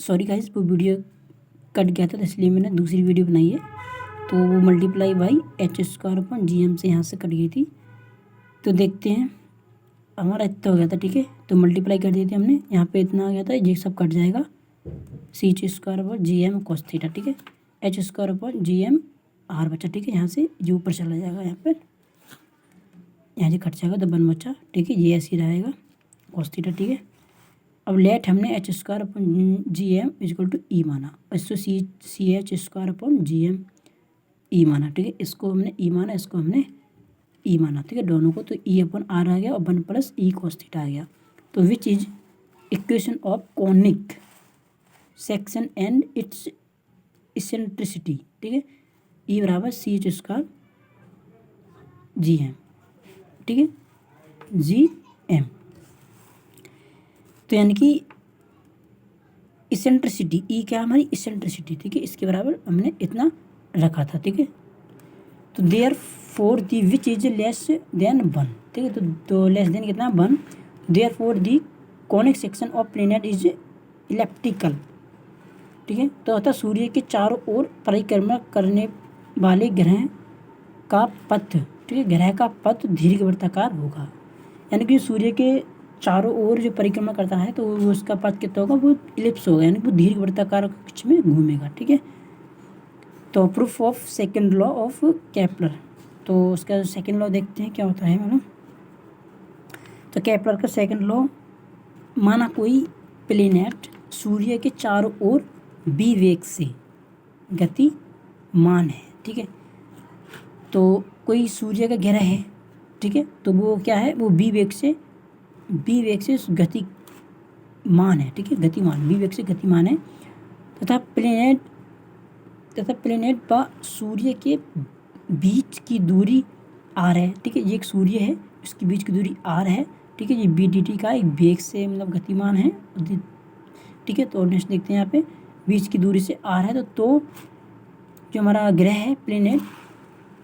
Sorry guys, वो video cut गया था तो इसलिए मैंने दूसरी वीडियो बनाई है। तो वो मल्टीप्लाई बाई एच स्क्वायर अपन जी एम से यहाँ से कट गई थी। तो देखते हैं, हमारा इतना हो गया था, ठीक है। तो मल्टीप्लाई कर दी थी हमने, यहाँ पे इतना आ गया था, ये सब कट जाएगा। सी एच स्क्वायर अपन जी एम कॉस थीटा, ठीक है। एच स्क्वायर अपन जी एम आर बचा, ठीक है। यहाँ से जो ऊपर चला जाएगा, यहाँ से कट जाएगा तो 1 बचा, ठीक है। ये ऐसे ही रहेगा कॉस थीटा, ठीक है। अब लेट हमने एच स्क्वायर अपन G M equal to E माना, इसको सी एच स्क्वायर अपन जी एम ई माना, ठीक है। इसको हमने ई माना, इसको हमने ई माना, ठीक है, दोनों को। तो ई अपन आर आ गया और 1 प्लस ई कॉस थीटा आ गया। तो which is equation of conic section and its eccentricity, ठीक है। ई बराबर C H square G M, ठीक है, जी एम। तो यानी कि इसेंट्रिसिटी, ई क्या हमारी इसेंट्रिसिटी, ठीक है, इसके बराबर हमने इतना रखा था, ठीक है। तो therefore the which is less than 1, ठीक है। तो लेस देन कितना 1, therefore the conic section of planet is elliptical, ठीक है। तो अतः सूर्य के चारों ओर परिक्रमा करने वाले ग्रह का पथ, ठीक है, ग्रह का पथ दीर्घवृत्ताकार होगा। यानी कि सूर्य के चारों ओर जो परिक्रमा करता है तो उसका पथ कितना होगा, वो इलिप्स होगा, यानी कि वो दीर्घवृत्ताकार कक्ष में घूमेगा, ठीक है। तो proof of second law of Kepler, तो उसका सेकेंड लॉ देखते हैं क्या होता है मतलब। तो केपलर का सेकेंड लॉ, माना कोई प्लेनेट सूर्य के चारों ओर बी वेग से गतिमान है, ठीक है। तो कोई सूर्य का ग्रह है, ठीक है, तो वो क्या है, वो बी वेग से गतिमान है, ठीक है, गतिमान, बी वेग से गतिमान है। तथा प्लेनेट व सूर्य के बीच की दूरी आर है, ठीक है। ये एक सूर्य है, इसके बीच की दूरी आर है, ठीक है। ये बी डी टी का एक वेग से मतलब गतिमान है, ठीक है। तो नेक्स्ट देखते हैं, यहाँ पे बीच की दूरी से आर है। तो जो हमारा ग्रह है प्लेनेट,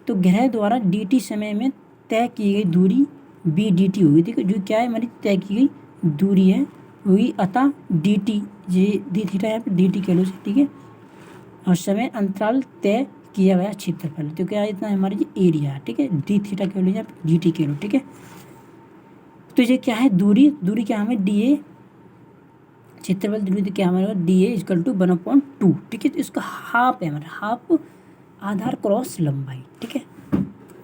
तो ग्रह द्वारा डी टी समय में तय की गई दूरी बी डी टी होगी, ठीक है। जो क्या है, हमारी तय की गई दूरी है हुई, अतः डी टी, ये डी थीटा यहाँ पे डी टी कह लो, ठीक है। और समय अंतराल तय किया गया क्षेत्रफल, तो क्या इतना हमारा ये एरिया है, ठीक है। डी थीटा कह लो या डी टी कह लो, ठीक है। तो ये क्या है, दूरी क्या हमें डी ए, क्षेत्रफल दूरी तो क्या हमारा डी ए इक्वल टू 1/2, ठीक है। तो इसका हाफ है हमारा, हाफ आधार क्रॉस लंबाई, ठीक है,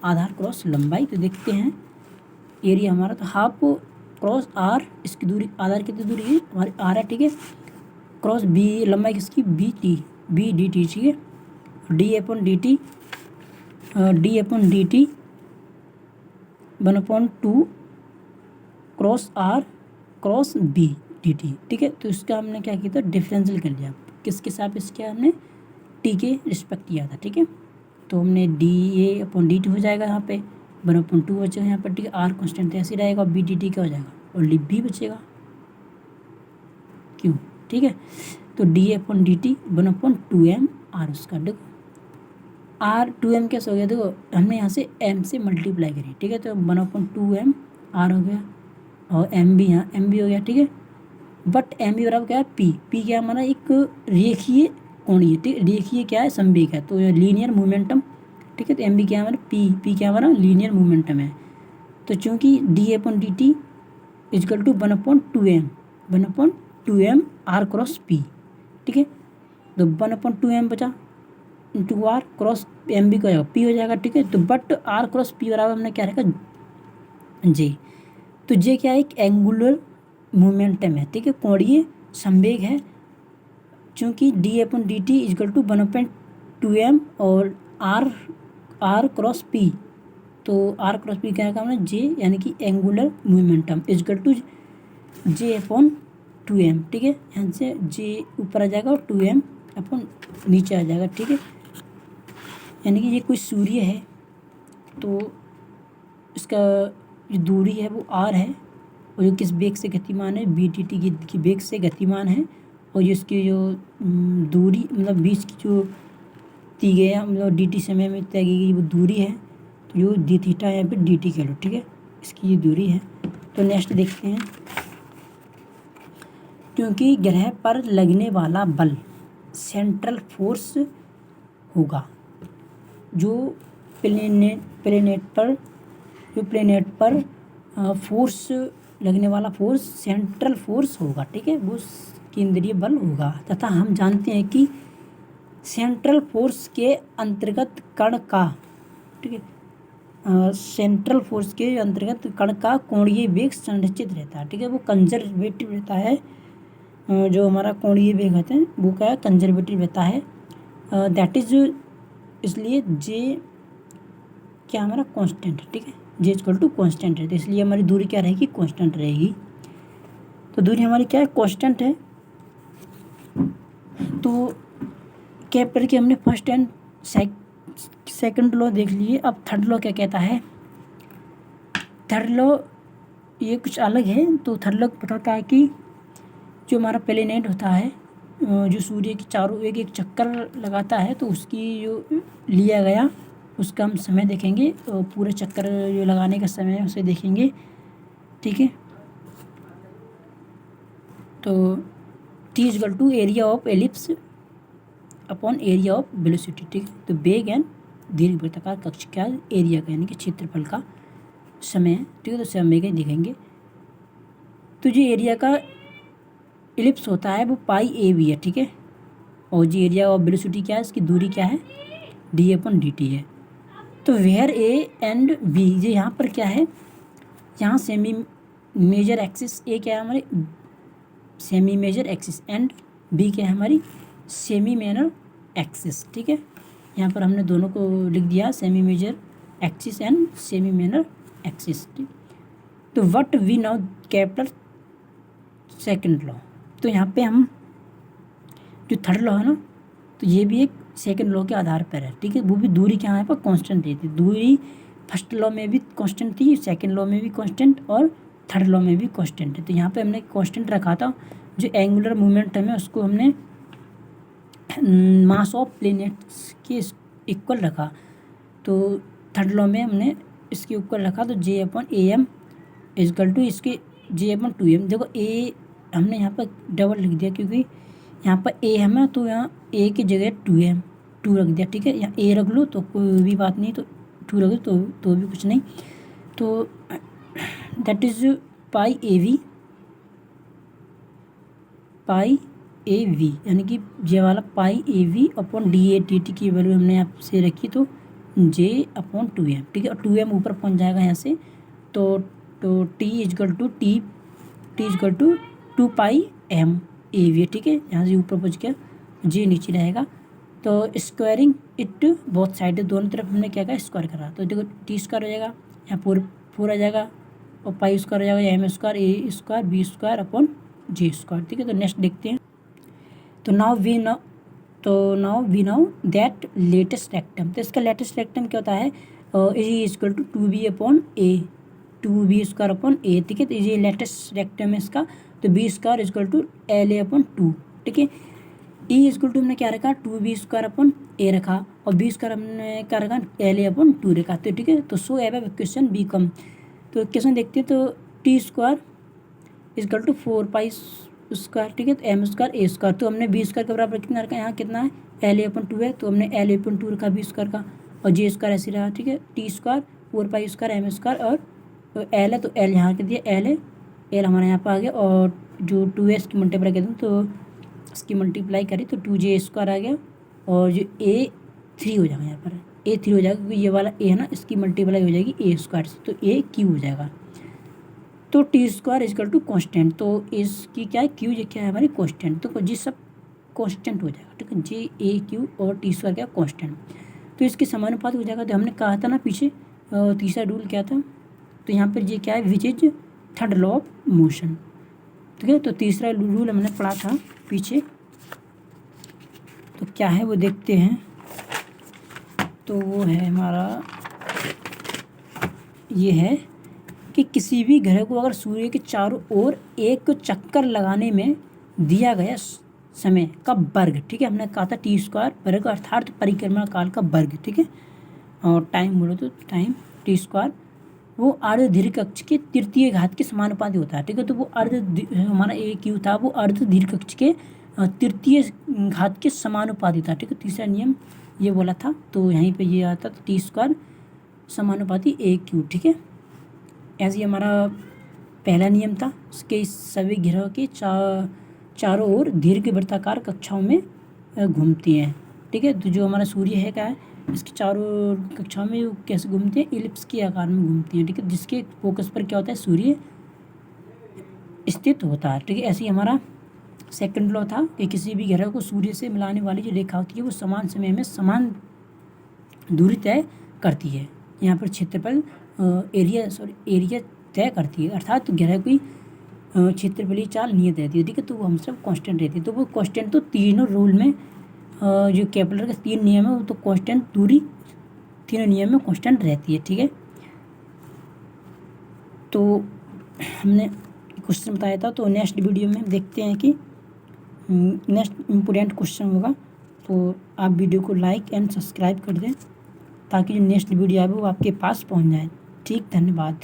आधार क्रॉस लंबाई। तो देखते हैं एरिया हमारा, तो हाफ क्रॉस आर, इसकी दूरी आधार कितनी दूरी है हमारी आर है, ठीक है। क्रॉस बी, लंबाई किसकी B T, B D T, ठीक है। D upon D T 1/2 cross R cross B D T, ठीक है। तो इसका हमने क्या किया था, डिफरेंशियल कर लिया, किसके साथ इसके हमने टी के रिस्पेक्ट किया था, ठीक है। तो हमने D A upon D T हो जाएगा यहाँ पे 1/2 बचेगा यहाँ पर, ठीक है। आर कॉन्स्टेंट तो ऐसे रहेगा, बी डी टी क्या हो जाएगा, ओनली बी बचेगा, क्यों, ठीक है। तो D upon D T 1/2m R, उसका देखो आर 2m कैसे हो गया, देखो हमने यहाँ से m से मल्टीप्लाई करी, ठीक है। तो 1/2m आर हो गया, और m भी यहाँ m भी हो गया, ठीक है। बट m भी बराबर क्या है p, p क्या हमारा एक रेखीय कोणीय, ठीक है, रेखीय क्या है संवेग है, तो लीनियर मोमेंटम, ठीक है। तो m भी क्या है हमारा p क्या हमारा लीनियर मोमेंटम है। तो चूँकि D upon D T equal to 1/2m R cross P, ठीक है। तो 1/2m बचा इंटू आर क्रॉस एम भी क्या पी हो जाएगा, ठीक है। तो बट आर क्रॉस पी बराबर हमने क्या रखा जे, तो जे क्या है एक एंगुलर मोमेंटम है, ठीक है, कोणीय संवेग है। चूँकि D upon D T equal to 1/2m और आर क्रॉस पी, तो आर क्रॉस पी क्या है हमने जे, यानी कि angular momentum equal to J upon 2m, ठीक है। यहाँ से जे ऊपर आ जाएगा और 2m अपॉन नीचे आ जाएगा, ठीक है। यानी कि ये कोई सूर्य है, तो इसका जो दूरी है वो आर है, और जो किस वेग से गतिमान है, बी टी टी की वेग से गतिमान है, और जो इसकी जो दूरी मतलब बीच की जो दी गया मतलब डी टी समय में तय की गई वो दूरी है, तो जो डी थीटा यहाँ पे डी टी कह लो, ठीक है, इसकी ये दूरी है। तो नेक्स्ट देखते हैं, क्योंकि ग्रह पर लगने वाला बल सेंट्रल फोर्स होगा। जो प्लेनेट पर फोर्स लगने वाला फोर्स सेंट्रल फोर्स होगा, ठीक है, वो केंद्रीय बल होगा। तथा हम जानते हैं कि सेंट्रल फोर्स के अंतर्गत कण का, ठीक है, सेंट्रल फोर्स के अंतर्गत कण का कोणीय वेग संरक्षित रहता है, ठीक है, वो कंजर्वेटिव रहता है। जो हमारा कोणीय वेग होते हैं वो क्या है, कंजर्वेटिव रहता है। दैट इज, इसलिए जे क्या हमारा कांस्टेंट है, ठीक है, जे इक्वल टू कांस्टेंट है, तो इसलिए हमारी दूरी क्या रहेगी, कांस्टेंट रहेगी। तो दूरी हमारी क्या है, कांस्टेंट है। तो केपलर के हमने फर्स्ट एंड सेकंड लॉ देख लिए। अब थर्ड लॉ क्या कहता है। थर्ड लॉ ये कुछ अलग है। तो थर्ड लॉ बताता है कि जो हमारा प्लेनेट होता है, जो सूर्य के चारों एक एक चक्कर लगाता है, तो उसकी जो लिया गया उसका हम समय देखेंगे, तो पूरे चक्कर जो लगाने का समय है उसे देखेंगे, ठीक है। तो T equal to area of ellipse upon area of velocity, ठीक है। तो वेग एंड दीर्घवृत्ताकार कक्ष का एरिया का यानी कि क्षेत्रफल का समय है, ठीक है। तो समय का देखेंगे। तो जो एरिया का एलिप्स होता है वो पाई ए बी है, ठीक है। और जो एरिया ऑफ वेलोसिटी क्या है, इसकी दूरी क्या है, डी अपॉन डी टी है। तो वेयर ए एंड बी, ये यहाँ पर क्या है, यहाँ सेमी मेजर एक्सिस, ए क्या है हमारे semi major axis and B क्या है हमारी सेमी मेजर एक्सिस, ठीक है। यहाँ पर हमने दोनों को लिख दिया, semi major axis and semi major axis, ठीक। तो what we now Kepler second law, तो यहाँ पे हम जो थर्ड लॉ है ना, तो ये भी एक सेकंड लॉ के आधार पर है, ठीक है। वो भी दूरी क्या यहाँ पर कांस्टेंट रहती है। दूरी फर्स्ट लॉ में भी कांस्टेंट थी, सेकंड लॉ में भी कांस्टेंट और थर्ड लॉ में भी कांस्टेंट है। तो यहाँ पे हमने कांस्टेंट रखा था, जो एंगुलर मोमेंटम है उसको हमने मास ऑफ प्लैनेट्स के इक्वल रखा। तो थर्ड लॉ में हमने इसके इक्वल रखा, तो J upon A M equal to इसके जे अपॉन टू एम। देखो ए हमने यहाँ पर डबल लिख दिया, क्योंकि यहाँ पर ए है ना, तो यहाँ ए की जगह टू रख दिया, ठीक है। यहाँ ए रख लो तो कोई भी बात नहीं, तो टू रख दो तो भी कुछ नहीं। तो that is pi A V यानी कि जे वाला pi A V upon D A T T की वैल्यू हमने यहाँ से रखी, तो जे अपॉन टू एम, ठीक है। और टू एम ऊपर पहुँच जाएगा यहाँ से, तो T equal to two pi M A V, ठीक है। यहाँ से ऊपर पहुँच गया, जे नीचे रहेगा। तो स्क्वायरिंग इट बोथ साइड, दोनों तरफ हमने क्या कहा, स्क्वायर करा। तो देखो टी स्क्वायर हो जाएगा, यहाँ फोर आ जाएगा, और पाई स्क्वायर हो जाएगा, M square A square B square upon J square, ठीक है। तो नेक्स्ट देखते हैं। तो now we know that latus rectum, तो इसका लेटेस्ट रेक्टम क्या होता है, is equal to two B upon A, two B square upon A, ठीक है। तो ये लेटेस्ट रेक्टम है इसका। तो B square equal to L A upon two, ठीक है। ई इक्वल टू हमने क्या रखा, टू बी स्क्वायर अपॉन ए रखा, और बी स्क्वायर हमने क्या रखा, एल ए अपॉन टू रखा, तो ठीक है। तो सो एब इक्वेशन बी कम, तो इक्वेशन देखते हैं। तो T square equal to four pi square, ठीक है। तो एम स्क्वायर ए स्क्वायर, तो हमने बी स्क्वायर के बराबर कितना रखा, यहाँ कितना है, एल ए अपॉन टू है, तो हमने एल ए अपॉन टू रखा बी स्क्वायर का, और जे स्क्वायर ऐसे रहा, ठीक है। T square four pi square M square, और एल है तो एल यहाँ के दिया, एल हमारे यहाँ पर आ गया, और जो टू है इसकी मल्टीप्लाई कर दूँ, तो इसकी मल्टीप्लाई करी तो टू जे स्क्वायर आ गया, और जो ए थ्री हो जाएगा, यहाँ पर ए थ्री हो जाएगा, क्योंकि ये वाला ए है ना, इसकी मल्टीप्लाई हो जाएगी ए स्क्वायर से, तो ए क्यू हो जाएगा। तो T square equal to constant, तो इसकी क्या है, क्यू ये क्या है हमारी कॉन्स्टेंट, तो जी सब कॉन्स्टेंट हो जाएगा, ठीक है। जे ए क्यू और टी स्क्वायर क्या कॉन्स्टेंट, तो इसके समानुपाती हो जाएगा। तो हमने कहा था ना पीछे, तीसरा रूल क्या था, तो यहाँ पर ये क्या है, which is third law of motion, ठीक है। तो तीसरा रूल हमने पढ़ा था पीछे, तो क्या है वो देखते हैं। तो वो है हमारा ये है कि किसी भी ग्रह को अगर सूर्य के चारों ओर एक चक्कर लगाने में दिया गया समय का वर्ग, ठीक है, हमने कहा था टी स्क्वायर वर्ग अर्थात परिक्रमा काल का वर्ग, ठीक है। और टाइम बोलो तो टाइम टी स्क्वायर वो अर्ध दीर्घ अक्ष के तृतीय घात के समानुपाती होता है। ठीक है, तो वो हमारा ए क्यू था वो अर्ध दीर्घ अक्ष के तृतीय घात के समानुपाती था। ठीक है, तीसरा नियम ये बोला था, तो यहीं पे ये आता था टी स्क्वायर समानुपाती ए क्यू। ठीक है, ऐसे ही हमारा पहला नियम था। इसके सभी ग्रह के चारों ओर दीर्घ वृत्ताकार कक्षाओं में घूमती हैं। ठीक है, तो जो हमारा सूर्य है क्या है, इसके चारों कक्षाओं में कैसे घूमते हैं, इलिप्स के आकार में घूमती हैं। ठीक है, जिसके फोकस पर क्या होता है, सूर्य स्थित होता है। ठीक है, ऐसे ही हमारा सेकंड लॉ था कि किसी भी ग्रह को सूर्य से मिलाने वाली जो रेखा होती है वो समान समय में समान दूरी तय करती है। यहाँ पर क्षेत्रफल एरिया तय करती है, अर्थात ग्रह की क्षेत्रफलीय चाल नियत रहती है। ठीक है, तो वो हम सब कांस्टेंट रहती है। तो वो कांस्टेंट तो तीनों रूल में जो केपलर के 3 नियम है वो तो कांस्टेंट दूरी तीनों नियम में कांस्टेंट रहती है। ठीक है, तो हमने क्वेश्चन बताया था। तो नेक्स्ट वीडियो में देखते हैं कि नेक्स्ट इम्पोर्टेंट क्वेश्चन होगा। तो आप वीडियो को लाइक एंड सब्सक्राइब कर दें ताकि जो नेक्स्ट वीडियो आए वो आपके पास पहुंच जाए। ठीक, धन्यवाद।